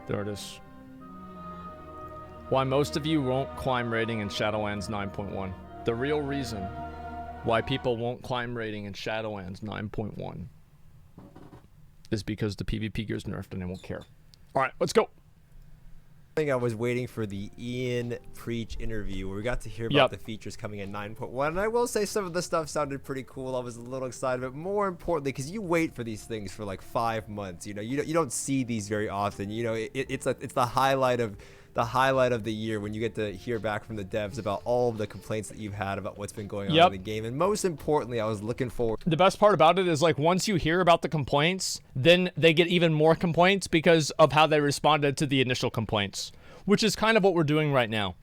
There it is. Why most of you won't climb rating in Shadowlands 9.1. The real reason why people won't climb rating in Shadowlands 9.1 is because the PvP gear's nerfed and they won't care. Alright, let's go. I think I was waiting for the Ian Preach interview where we got to hear about the features coming in 9.1, and I will say some of the stuff sounded pretty cool. I was a little excited, but more importantly, because you wait for these things for like 5 months, you know, you don't see these very often. You know, it's the highlight of the year when you get to hear back from the devs about all of the complaints that you've had about what's been going on in the game. And most importantly, I was looking forward. The best part about it is, like, once you hear about the complaints, then they get even more complaints because of how they responded to the initial complaints, which is kind of what we're doing right now.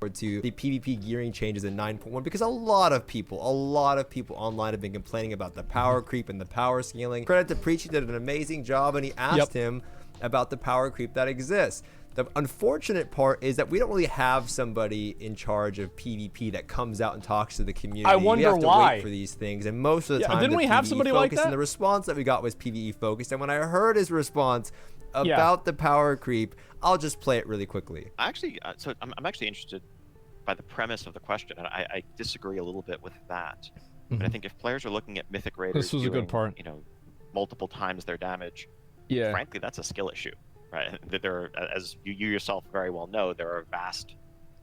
To the PvP gearing changes in 9.1, because a lot of people online have been complaining about the power creep and the power scaling. Credit to Preach, he did an amazing job, and he asked him about the power creep that exists. The unfortunate part is that we don't really have somebody in charge of PvP that comes out and talks to the community. I wonder we have to why. wait for these things, and most of the time, didn't we have somebody like that? And the response that we got was PvE focused. And when I heard his response about the power creep, I'll just play it really quickly. Actually, so I'm actually interested by the premise of the question, and I disagree a little bit with that. But I think if players are looking at Mythic Raiders, this was a good part. You know, multiple times their damage. Frankly, that's a skill issue. Right, there, as you yourself very well know, there are vast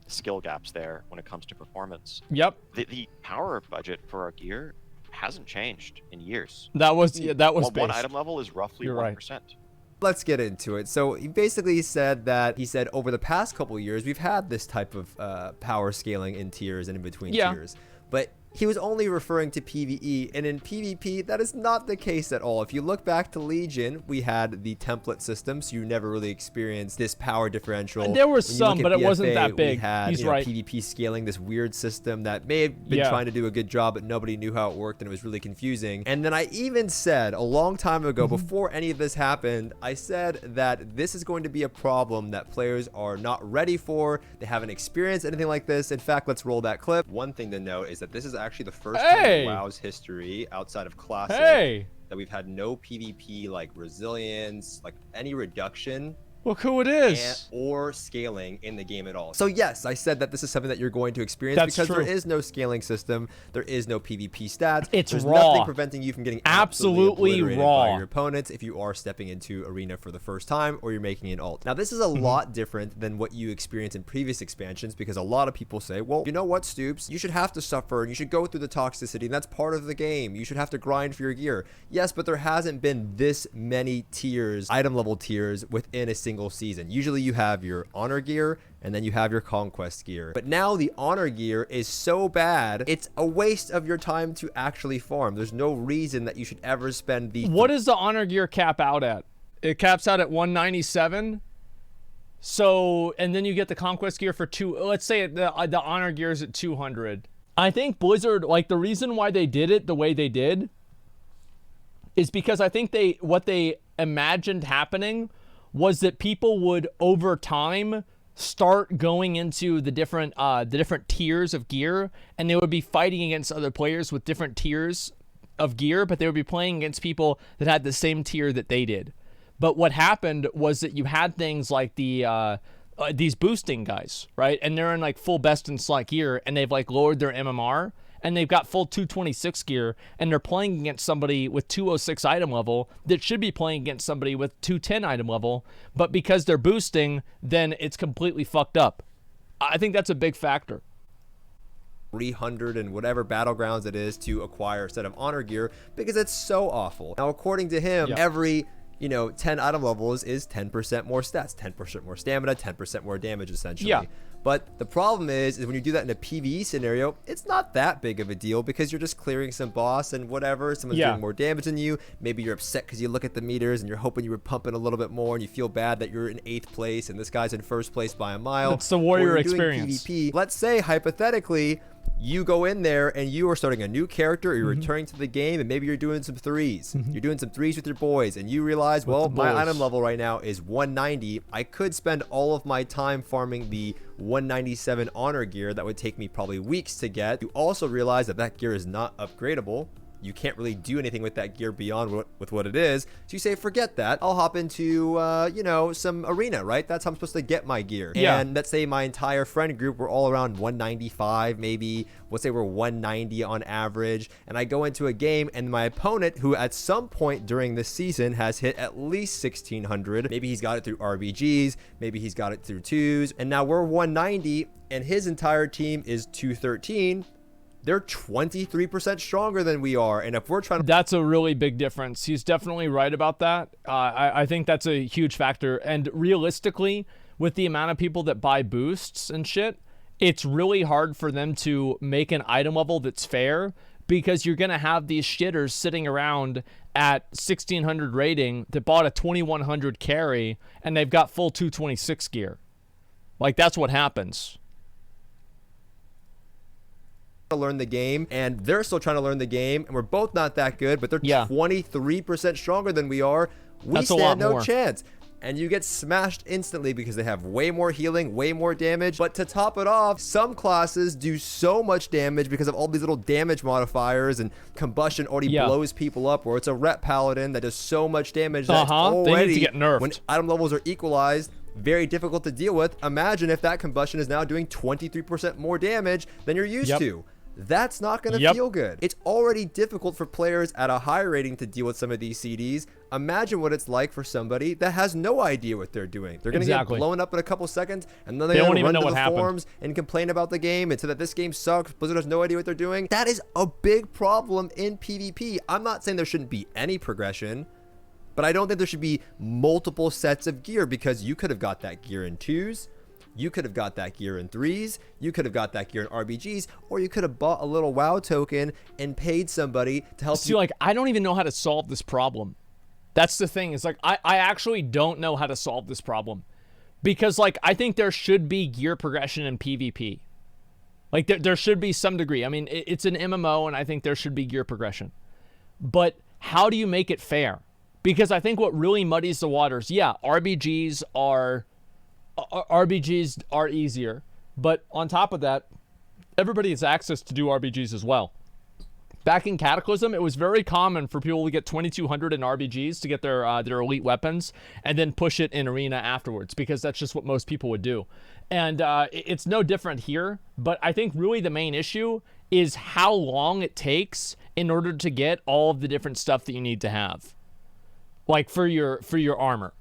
skill gaps there when it comes to performance. The power budget for our gear hasn't changed in years. That was one item level is roughly 1%. Let's get into it. So he basically said that over the past couple of years, we've had this type of power scaling in tiers and in between tiers, but he was only referring to PvE, and in PvP, that is not the case at all. If you look back to Legion, we had the template system, so you never really experienced this power differential. There was some, but it wasn't that big. We had He's right. PvP scaling, this weird system that may have been trying to do a good job, but nobody knew how it worked, and it was really confusing. And then I even said a long time ago, before any of this happened, I said that this is going to be a problem that players are not ready for. They haven't experienced anything like this. In fact, let's roll that clip. One thing to note is that this is actually the first time in WoW's history outside of Classic that we've had no PvP like resilience, like any reduction Look who it is. Or scaling in the game at all. So yes, I said that this is something that you're going to experience because there is no scaling system. There is no PvP stats. There's nothing preventing you from getting absolutely raw by your opponents if you are stepping into Arena for the first time or you're making an ult. Now this is a lot different than what you experience in previous expansions because a lot of people say, well, you know what, Stoopzz? You should have to suffer and you should go through the toxicity and that's part of the game. You should have to grind for your gear. Yes, but there hasn't been this many tiers, item level tiers within a single season. Usually you have your honor gear and then you have your conquest gear, but now the honor gear is so bad it's a waste of your time to actually farm. There's no reason that you should ever spend the what does the honor gear cap out at? It caps out at 197. So and then you get the conquest gear for let's say the honor gear is at 200. I think Blizzard, like, the reason why they did it the way they did is because I think what they imagined happening was that people would over time start going into the different tiers of gear, and they would be fighting against other players with different tiers of gear, but they would be playing against people that had the same tier that they did. But what happened was that you had things like these boosting guys, right? And they're in like full best in slot gear, and they've like lowered their MMR, and they've got full 226 gear, and they're playing against somebody with 206 item level that should be playing against somebody with 210 item level, but because they're boosting, then it's completely fucked up. I think that's a big factor. 300 and whatever battlegrounds it is to acquire a set of honor gear because it's so awful. Now, according to him, every 10 item levels is 10% more stats, 10% more stamina, 10% more damage essentially. But the problem is when you do that in a PvE scenario, it's not that big of a deal because you're just clearing some boss and whatever. Someone's doing more damage than you. Maybe you're upset because you look at the meters and you're hoping you were pumping a little bit more and you feel bad that you're in 8th place and this guy's in 1st place by a mile. It's the warrior experience. PvP, let's say hypothetically, you go in there and you are starting a new character, or you're returning to the game, and maybe you're doing some threes. You're doing some threes with your boys, and you realize, well, my item level right now is 190. I could spend all of my time farming the 197 honor gear that would take me probably weeks to get. You also realize that that gear is not upgradable. you can't really do anything with that gear beyond what it is. So you say, forget that. I'll hop into, some arena, right? That's how I'm supposed to get my gear. Yeah. And let's say my entire friend group, we're all around 195, maybe. Let's say we're 190 on average. And I go into a game and my opponent, who at some point during this season has hit at least 1600, maybe he's got it through RBGs, maybe he's got it through 2s. And now we're 190 and his entire team is 213. They're 23% stronger than we are. And if we're trying to... That's a really big difference. He's definitely right about that. I think that's a huge factor. And realistically, with the amount of people that buy boosts and shit, it's really hard for them to make an item level that's fair, because you're going to have these shitters sitting around at 1600 rating that bought a 2100 carry and they've got full 226 gear. Like, that's what happens. To learn the game, and they're still trying to learn the game, and we're both not that good, but they're 23% stronger than we are. We stand no chance. And you get smashed instantly because they have way more healing, way more damage. But to top it off, some classes do so much damage because of all these little damage modifiers, and combustion already blows people up, or it's a rep paladin that does so much damage that it's already, they need to get nerfed. When item levels are equalized, very difficult to deal with. Imagine if that combustion is now doing 23% more damage than you're used to. That's not going to feel good. It's already difficult for players at a high rating to deal with some of these CDs. Imagine what it's like for somebody that has no idea what they're doing. They're going to get blown up in a couple seconds, and then they're going to run to the forums and complain about the game and say that this game sucks. Blizzard has no idea what they're doing. That is a big problem in PvP. I'm not saying there shouldn't be any progression, but I don't think there should be multiple sets of gear, because you could have got that gear in 2s. You could have got that gear in 3s, you could have got that gear in RBGs, or you could have bought a little WoW token and paid somebody to help you. Like, I don't even know how to solve this problem. That's the thing. It's like, I actually don't know how to solve this problem. Because, like, I think there should be gear progression in PvP. Like, there should be some degree. I mean, it's an MMO, and I think there should be gear progression. But how do you make it fair? Because I think what really muddies the waters, RBGs are easier, but on top of that, everybody has access to do RBGs as well. Back in Cataclysm, it was very common for people to get 2200 in RBGs to get their elite weapons, and then push it in Arena afterwards, because that's just what most people would do. And it's no different here, but I think really the main issue is how long it takes in order to get all of the different stuff that you need to have, like for your armor.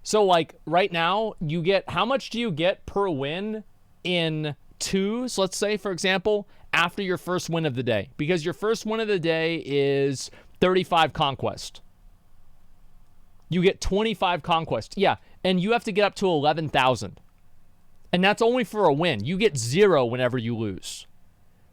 So, like, right now, you get... How much do you get per win in 2s, let's say, for example, after your first win of the day? Because your first win of the day is 35 Conquest. You get 25 Conquest. Yeah, and you have to get up to 11,000. And that's only for a win. You get 0 whenever you lose.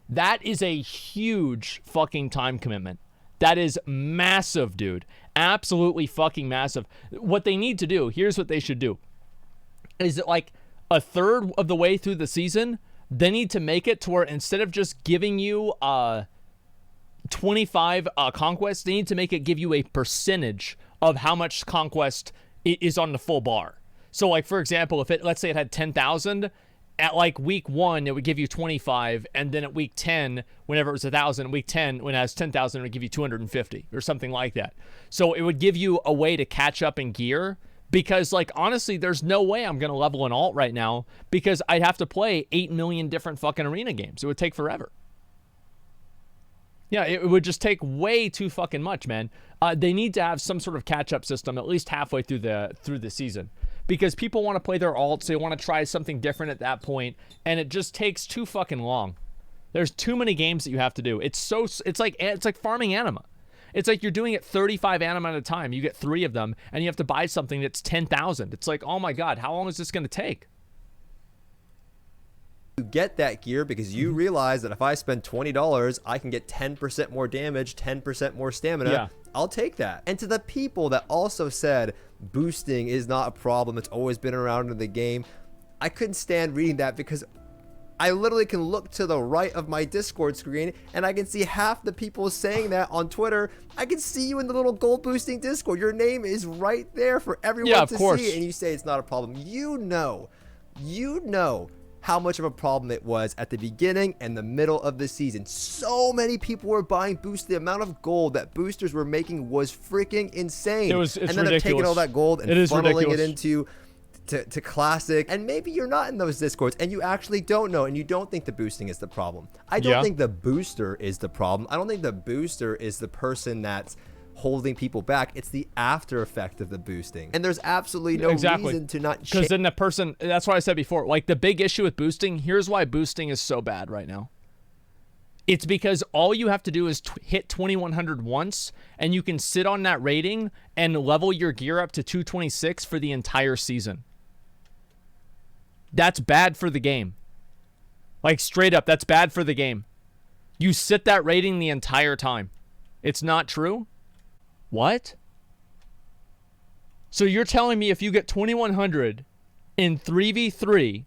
That is a huge fucking time commitment. That is massive, dude. Absolutely fucking massive. What they need to do, here's what they should do. Is it like a third of the way through the season, they need to make it to where instead of just giving you 25 conquest, they need to make it give you a percentage of how much conquest is on the full bar. So, like, for example, if it, let's say it had 10,000, at like week 1, it would give you 25, and then at week 10, whenever it was 1,000, week 10, when it has 10,000, it would give you 250 or something like that. So it would give you a way to catch up in gear, because, like, honestly, there's no way I'm going to level an alt right now, because I'd have to play 8 million different fucking arena games. It would take forever. Yeah, it would just take way too fucking much, man. They need to have some sort of catch-up system at least halfway through the season. Because people want to play their alts, they want to try something different at that point, and it just takes too fucking long. There's too many games that you have to do. It's like farming anima. It's like you're doing it 35 anima at a time. You get 3 of them, and you have to buy something that's 10,000. It's like, oh my god, how long is this going to take? You get that gear because you realize that if I spend $20, I can get 10% more damage, 10% more stamina. Yeah. I'll take that. And to the people that also said boosting is not a problem, it's always been around in the game, I couldn't stand reading that, because I literally can look to the right of my Discord screen and I can see half the people saying that on Twitter. I can see you in the little gold boosting Discord. Your name is right there for everyone to see, and you say it's not a problem. You know how much of a problem it was at the beginning and the middle of the season. So many people were buying boosts. The amount of gold that boosters were making was freaking insane. It's and then ridiculous. They're taking all that gold and funneling it into to classic. And maybe you're not in those discords and you actually don't know and you don't think the boosting is the problem. I don't think the booster is the problem. I don't think the booster is the person that's holding people back. It's the after effect of the boosting, and there's absolutely no reason to not, because then the person, that's what I said before, like the big issue with boosting, here's why boosting is so bad right now. It's because all you have to do is hit 2100 once and you can sit on that rating and level your gear up to 226 for the entire season. That's bad for the game. Like straight up, that's bad for the game. You sit that rating the entire time. It's not true. What? So you're telling me if you get 2100 in 3v3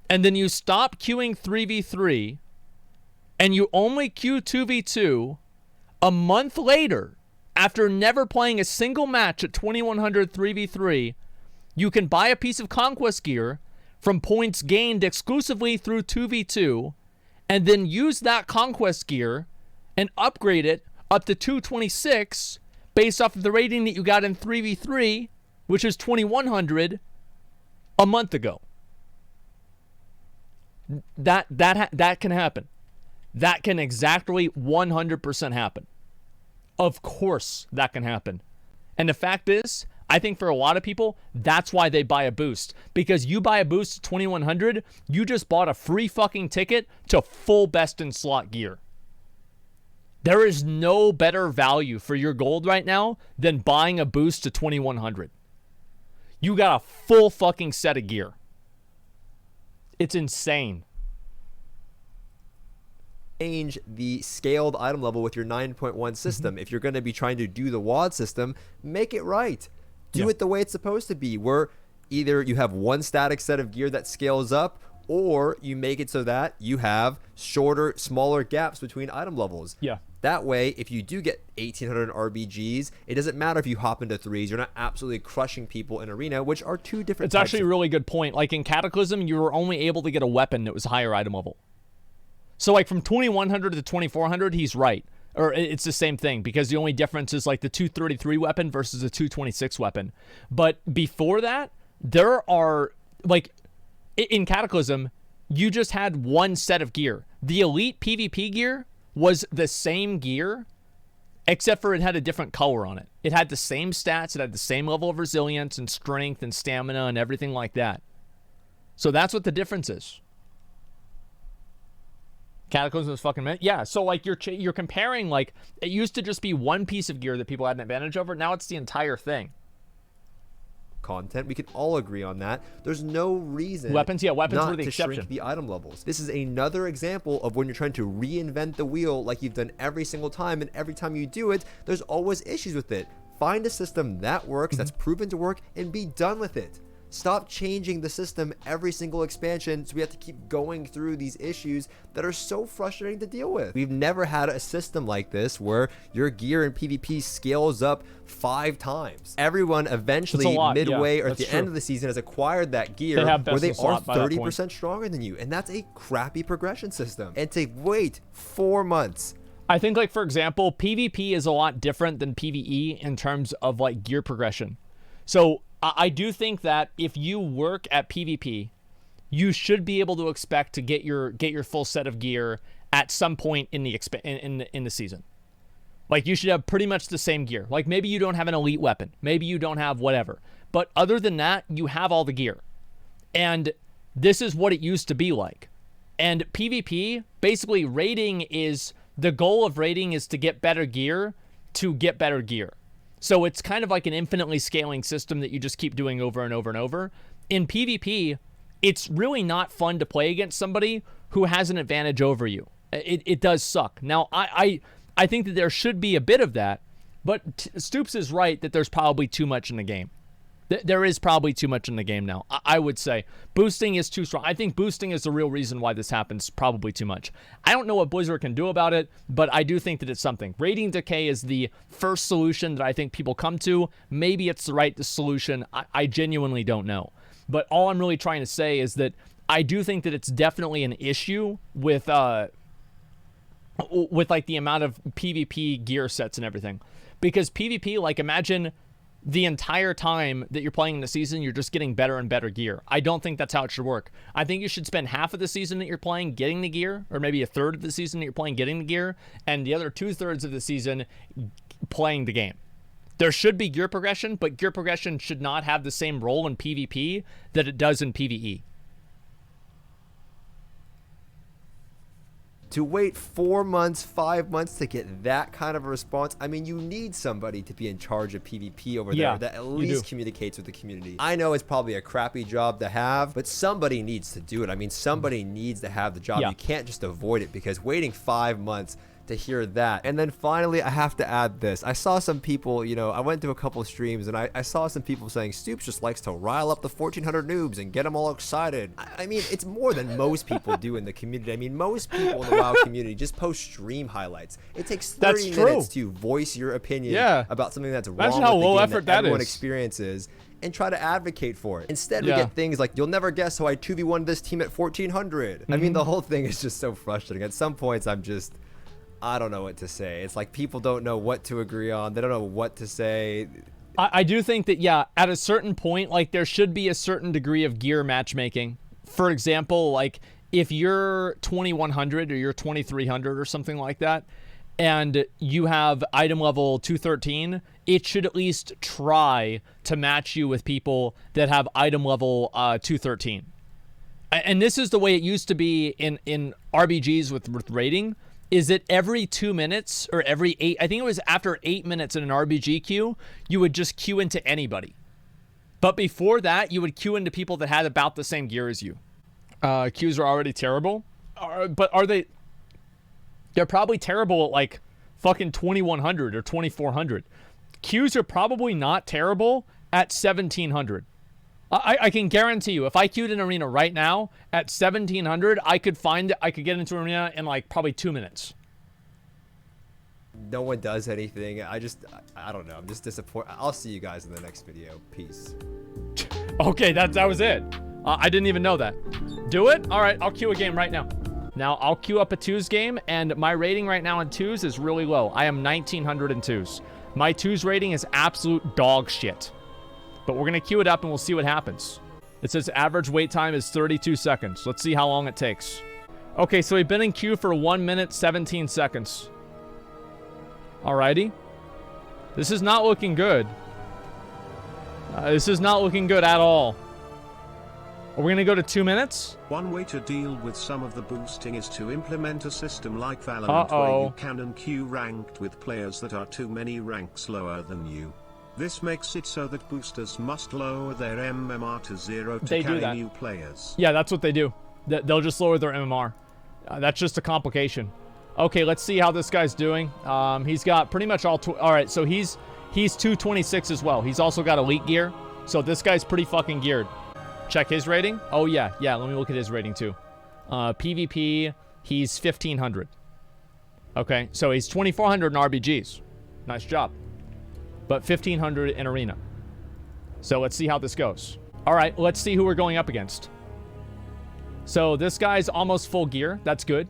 and then you stop queuing 3v3 and you only queue 2v2 a month later, after never playing a single match at 2100 3v3, you can buy a piece of conquest gear from points gained exclusively through 2v2 and then use that conquest gear and upgrade it up to 226 based off of the rating that you got in 3v3, which is 2100 a month ago. That can happen. That can exactly 100% happen. Of course that can happen. And the fact is, I think for a lot of people, that's why they buy a boost. Because you buy a boost at 2100, you just bought a free fucking ticket to full best in slot gear. There is no better value for your gold right now than buying a boost to 2100. You got a full fucking set of gear. It's insane. Change the scaled item level with your 9.1 system. If you're going to be trying to do the WOD system, make it right. Do it the way it's supposed to be, where either you have one static set of gear that scales up, or you make it so that you have shorter, smaller gaps between item levels. Yeah. That way, if you do get 1800 RBGs, it doesn't matter if you hop into threes. You're not absolutely crushing people in arena, which are two different types. It's actually a really good point. Like in Cataclysm, you were only able to get a weapon that was higher item level. So like from 2100 to 2400, he's right. Or it's the same thing, because the only difference is like the 233 weapon versus the 226 weapon. But before that, there are, like, in Cataclysm, you just had one set of gear. The elite PvP gear was the same gear, except for it had a different color on it. It had the same stats, it had the same level of resilience and strength and stamina and everything like that. So that's what the difference is. Cataclysm is fucking, yeah. So like you're comparing, like, it used to just be one piece of gear that people had an advantage over. Now it's the entire thing. Content, we can all agree on that. There's no reason weapons were the exception. Shrink the item levels. This is another example of when you're trying to reinvent the wheel, like you've done every single time, and every time you do it, there's always issues with it. Find a system that works, that's proven to work, and be done with it. Stop changing the system every single expansion, so we have to keep going through these issues that are so frustrating to deal with. We've never had a system like this where your gear in PvP scales up 5 times. Everyone eventually midway or at the end of the season has acquired that gear where they are 30% stronger than you, and that's a crappy progression system. And to wait 4 months. I think, like, for example, PvP is a lot different than PvE in terms of like gear progression. So I do think that if you work at PvP, you should be able to expect to get your full set of gear at some point in the season. Like, you should have pretty much the same gear. Like, maybe you don't have an elite weapon, maybe you don't have whatever, but other than that, you have all the gear. And this is what it used to be like. And PvP, basically, the goal of rating is to get better gear to get better gear. So it's kind of like an infinitely scaling system that you just keep doing over and over and over. In PvP, it's really not fun to play against somebody who has an advantage over you. It does suck. Now, I think that there should be a bit of that, but Stoopzz is right that there's probably too much in the game. There is probably too much in the game now. I would say boosting is too strong. I think boosting is the real reason why this happens, probably too much. I don't know what Blizzard can do about it, but I do think that it's something. Rating decay is the first solution that I think people come to. Maybe it's the right solution. I genuinely don't know. But all I'm really trying to say is that I do think that it's definitely an issue with like the amount of PvP gear sets and everything. Because PvP, like, imagine the entire time that you're playing in the season, you're just getting better and better gear. I don't think that's how it should work. I think you should spend half of the season that you're playing getting the gear, or maybe a third of the season that you're playing getting the gear, and the other 2/3 of the season playing the game. There should be gear progression, but gear progression should not have the same role in PvP that it does in PvE. To wait 4 months, 5 months to get that kind of a response, I mean, you need somebody to be in charge of PvP over there that at least communicates with the community. I know it's probably a crappy job to have, but somebody needs to do it. I mean, somebody needs to have the job. You can't just avoid it, because waiting 5 months to hear that. And then finally, I have to add this. I saw some people, you know, I went to a couple of streams and I saw some people saying Stoopzz just likes to rile up the 1400 noobs and get them all excited. I mean, it's more than most people do in the community. I mean, most people in the WoW community just post stream highlights. It takes 30 minutes to voice your opinion about something that's wrong with the game that everyone experiences, and try to advocate for it. Instead, we get things like, you'll never guess how I 2v1 this team at 1400. I mean, the whole thing is just so frustrating. At some points, I don't know what to say. It's like people don't know what to agree on. They don't know what to say. I do think that, at a certain point, like, there should be a certain degree of gear matchmaking. For example, like, if you're 2100 or you're 2300 or something like that, and you have item level 213, it should at least try to match you with people that have item level 213. And this is the way it used to be in RBGs with raiding. Is that every 2 minutes or every 8, I think it was after 8 minutes in an RBG queue, you would just queue into anybody. But before that, you would queue into people that had about the same gear as you. Queues are already terrible. But are they? They're probably terrible at like fucking 2100 or 2400. Queues are probably not terrible at 1700. I can guarantee you, if I queued an arena right now at 1700, I could get into an arena in like probably 2 minutes. No one does anything. I don't know. I'm just disappointed. I'll see you guys in the next video. Peace. Okay, that was it. I didn't even know that. Do it? All right, I'll queue a game right now. Now, I'll queue up a 2s game, and my rating right now in 2s is really low. I am 1900 in 2s. My 2s rating is absolute dog shit. But we're going to queue it up and we'll see what happens. It says average wait time is 32 seconds. Let's see how long it takes. Okay, so we've been in queue for 1 minute, 17 seconds. Alrighty. This is not looking good. This is not looking good at all. Are we going to go to 2 minutes? One way to deal with some of the boosting is to implement a system like Valorant where you can and queue ranked with players that are too many ranks lower than you. This makes it so that boosters must lower their MMR to 0 to carry new players. Yeah, that's what they do. They'll just lower their MMR. That's just a complication. Okay, let's see how this guy's doing. He's got pretty much all... Alright, so he's 226 as well. He's also got elite gear. So this guy's pretty fucking geared. Check his rating. Oh, yeah. Yeah, let me look at his rating, too. PvP, he's 1500. Okay, so he's 2400 in RBGs. Nice job. But 1500 in arena. So let's see how this goes. All right, let's see who we're going up against. So this guy's almost full gear. That's good.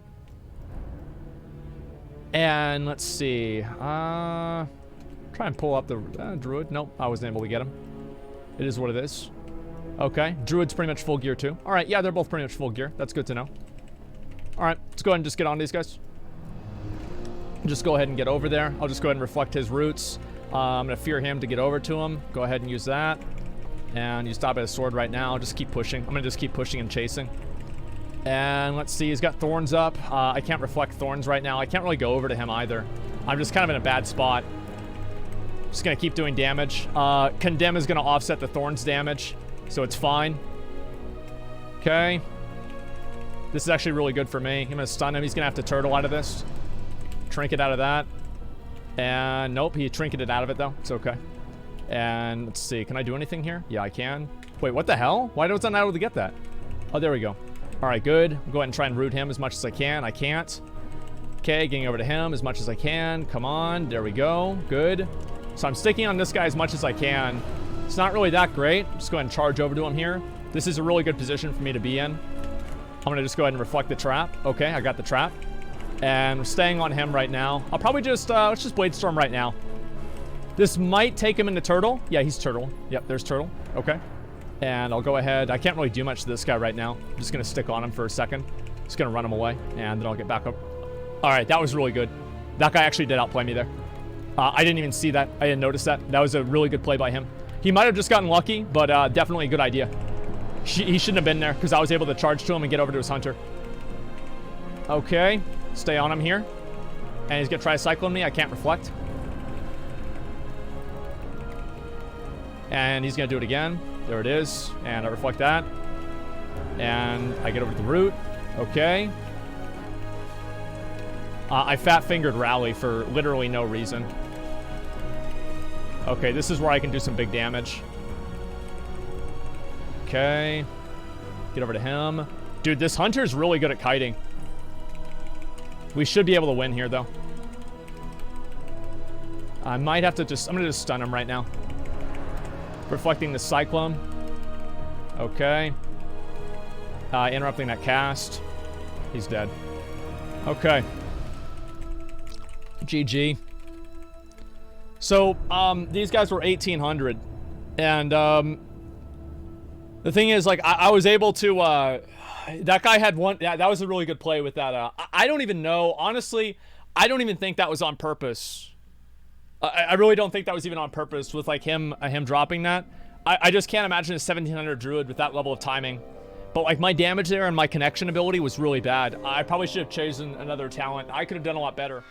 And let's see. Try and pull up the Druid. Nope, I wasn't able to get him. It is what it is. Okay, Druid's pretty much full gear too. All right, yeah, they're both pretty much full gear. That's good to know. All right, let's go ahead and just get on these guys. Just go ahead and get over there. I'll just go ahead and reflect his roots. I'm going to fear him to get over to him. Go ahead and use that. And you stop at a sword right now. Just keep pushing. I'm going to just keep pushing and chasing. And let's see. He's got thorns up. I can't reflect thorns right now. I can't really go over to him either. I'm just kind of in a bad spot. Just going to keep doing damage. Condemn is going to offset the thorns damage. So it's fine. Okay. This is actually really good for me. I'm going to stun him. He's going to have to turtle out of this. Trinket out of that. And nope, he trinketed out of it though. It's okay. And let's see, can I do anything here? Yeah, I can. Wait, what the hell? Why was I not able to get that? Oh, there we go. All right, good. I'll go ahead and try and root him as much as I can. I can't. Okay, getting over to him as much as I can. Come on, there we go. Good. So I'm sticking on this guy as much as I can. It's not really that great. Just go ahead and charge over to him here. This is a really good position for me to be in. I'm gonna just go ahead and reflect the trap. Okay, I got the trap. And we're staying on him right now. I'll probably just, let's just Blade Storm right now. This might take him into Turtle. Yeah, he's Turtle. Yep, there's Turtle. Okay. And I'll go ahead. I can't really do much to this guy right now. I'm just gonna stick on him for a second. Just gonna run him away, and then I'll get back up. All right, that was really good. That guy actually did outplay me there. I didn't even see that. I didn't notice that. That was a really good play by him. He might have just gotten lucky, but definitely a good idea. He shouldn't have been there because I was able to charge to him and get over to his hunter. Okay, stay on him here. And he's gonna try to cyclone me. I can't reflect. And he's gonna do it again. There it is. And I reflect that. And I get over to the root. Okay. I fat-fingered Rally for literally no reason. Okay, this is where I can do some big damage. Okay. Get over to him. Dude, this hunter's really good at kiting. We should be able to win here, though. I might have to just... I'm going to just stun him right now. Reflecting the Cyclone. Okay. Interrupting that cast. He's dead. Okay. GG. So, these guys were 1,800. And, the thing is, like, I was able to, that guy had one, yeah, that was a really good play with that, I don't even know, honestly, I don't even think that was on purpose. I really don't think that was even on purpose with, like, him dropping that. I just can't imagine a 1,700 Druid with that level of timing. But, like, my damage there and my connection ability was really bad. I probably should have chosen another talent. I could have done a lot better.